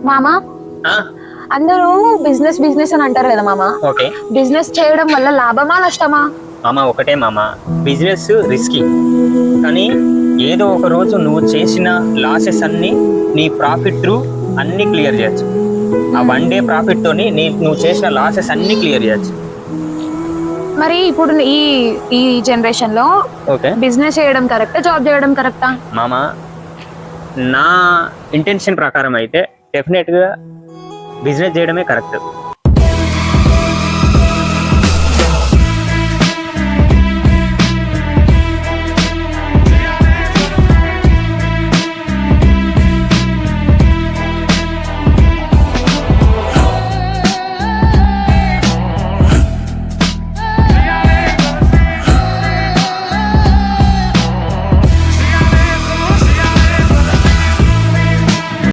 మామ అందరూ business business అని అంటారు కదా మామ. ఓకే, బిజినెస్ చేయడం వల్ల లాభమా నష్టమా? మామ ఒకటే మామ, బిజినెస్ రిస్కీ, కానీ ఏదో ఒక రోజు నువ్వు చేసిన లాసెస్ అన్ని నీ ప్రాఫిట్ త్రూ అన్ని క్లియర్ చేయొచ్చు. ఆ 1 డే ప్రాఫిట్ తోని నువ్వు చేసిన లాసెస్ అన్ని క్లియర్ చేయొచ్చు. మరి ఇప్పుడు ఈ ఈ జనరేషన్ లో ఓకే, బిజినెస్ చేయడం కరెక్టా, జాబ్ చేయడం కరెక్టా? మామ నా ఇంటెన్షన్ ప్రకారం అయితే డెఫినెట్గా బిజినెస్ చేయడమే కరెక్ట్.